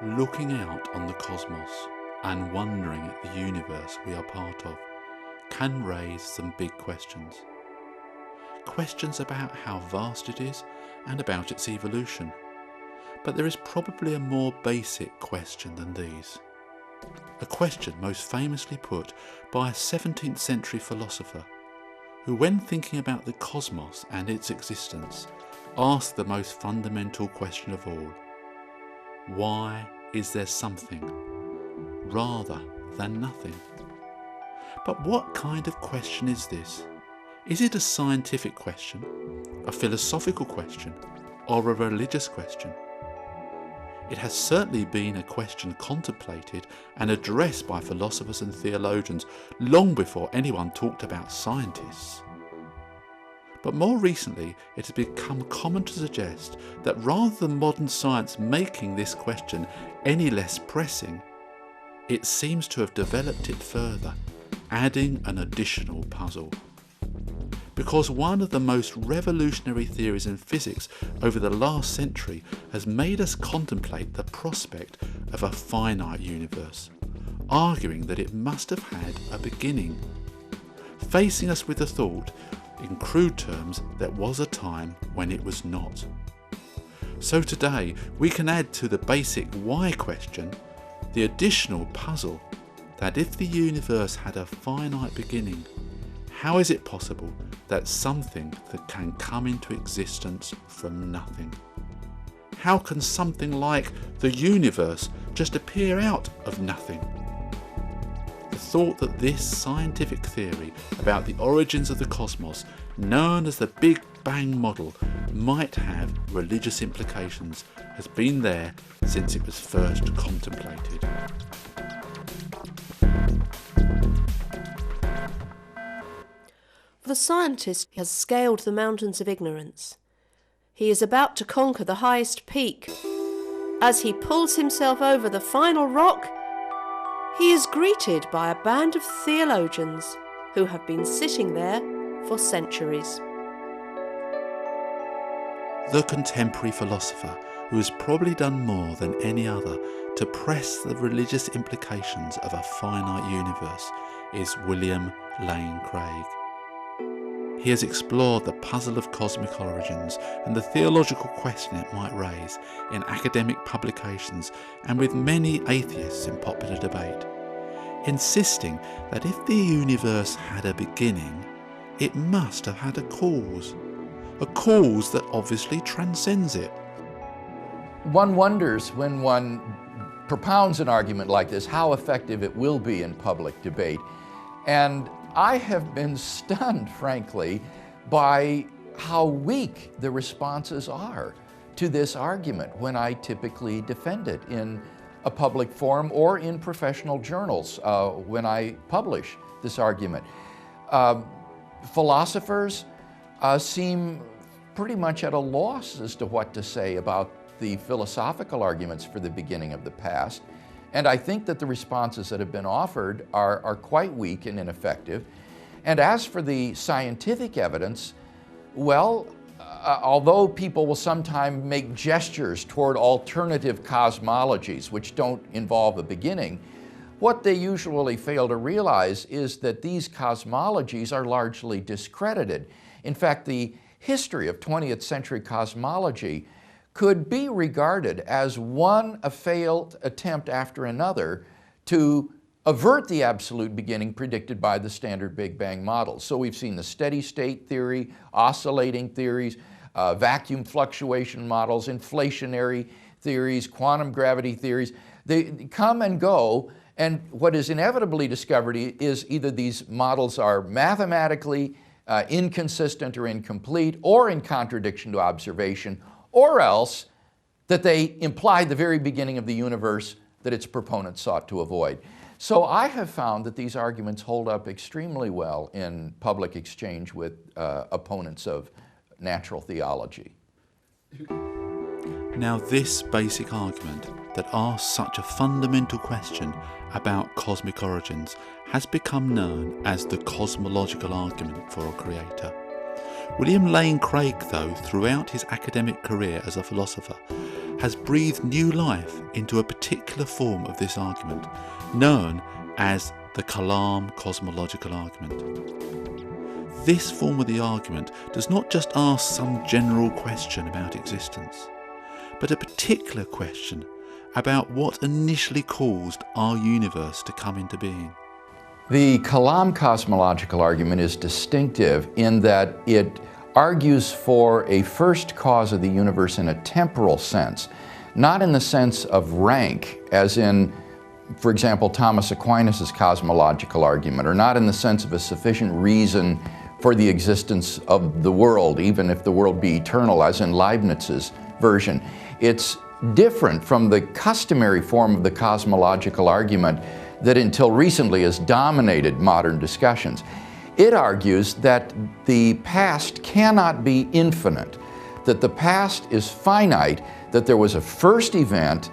Looking out on the cosmos and wondering at the universe we are part of can raise some big questions. Questions about how vast it is and about its evolution. But there is probably a more basic question than these. A question most famously put by a 17th century philosopher who, when thinking about the cosmos and its existence, asked the most fundamental question of all. Why is there something rather than nothing? But what kind of question is this? Is it a scientific question, a philosophical question, or a religious question? It has certainly been a question contemplated and addressed by philosophers and theologians long before anyone talked about scientists. But more recently, it has become common to suggest that rather than modern science making this question any less pressing, it seems to have developed it further, adding an additional puzzle. Because one of the most revolutionary theories in physics over the last century has made us contemplate the prospect of a finite universe, arguing that it must have had a beginning, facing us with the thought, in crude terms, there was a time when it was not. So today we can add to the basic why question the additional puzzle that if the universe had a finite beginning, how is it possible that something that can come into existence from nothing? How can something like the universe just appear out of nothing? The thought that this scientific theory about the origins of the cosmos, known as the Big Bang model, might have religious implications has been there since it was first contemplated. The scientist has scaled the mountains of ignorance. He is about to conquer the highest peak. As he pulls himself over the final rock, he is greeted by a band of theologians who have been sitting there for centuries. The contemporary philosopher who has probably done more than any other to press the religious implications of a finite universe is William Lane Craig. He has explored the puzzle of cosmic origins and the theological question it might raise in academic publications and with many atheists in popular debate, insisting that if the universe had a beginning, it must have had a cause that obviously transcends it. One wonders when one propounds an argument like this how effective it will be in public debate. And I have been stunned, frankly, by how weak the responses are to this argument when I typically defend it in a public forum or in professional journals when I publish this argument. Philosophers seem pretty much at a loss as to what to say about the philosophical arguments for the beginning of the past. And I think that the responses that have been offered are quite weak and ineffective. And as for the scientific evidence, well, although people will sometimes make gestures toward alternative cosmologies which don't involve a beginning, what they usually fail to realize is that these cosmologies are largely discredited. In fact, the history of 20th century cosmology could be regarded as one a failed attempt after another to avert the absolute beginning predicted by the standard Big Bang model. So we've seen the steady state theory, oscillating theories, vacuum fluctuation models, inflationary theories, quantum gravity theories. They come and go, and what is inevitably discovered is either these models are mathematically inconsistent or incomplete, or in contradiction to observation, or else that they imply the very beginning of the universe that its proponents sought to avoid. So I have found that these arguments hold up extremely well in public exchange with opponents of natural theology. Now this basic argument that asks such a fundamental question about cosmic origins has become known as the cosmological argument for a creator. William Lane Craig, though, throughout his academic career as a philosopher, has breathed new life into a particular form of this argument, known as the Kalam Cosmological argument. This form of the argument does not just ask some general question about existence, but a particular question about what initially caused our universe to come into being. The Kalam cosmological argument is distinctive in that it argues for a first cause of the universe in a temporal sense, not in the sense of rank, as in, for example, Thomas Aquinas' cosmological argument, or not in the sense of a sufficient reason for the existence of the world, even if the world be eternal, as in Leibniz's version. It's different from the customary form of the cosmological argument that until recently has dominated modern discussions. It argues that the past cannot be infinite, that the past is finite, that there was a first event,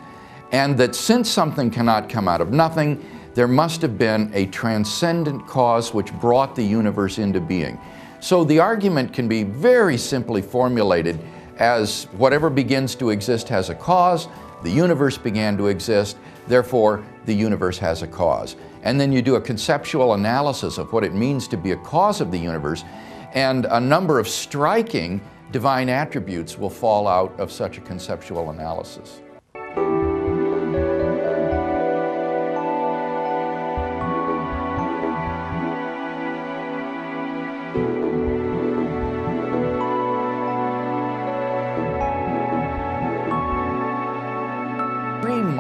and that since something cannot come out of nothing, there must have been a transcendent cause which brought the universe into being. So the argument can be very simply formulated as whatever begins to exist has a cause, the universe began to exist, therefore the universe has a cause. And then you do a conceptual analysis of what it means to be a cause of the universe, and a number of striking divine attributes will fall out of such a conceptual analysis.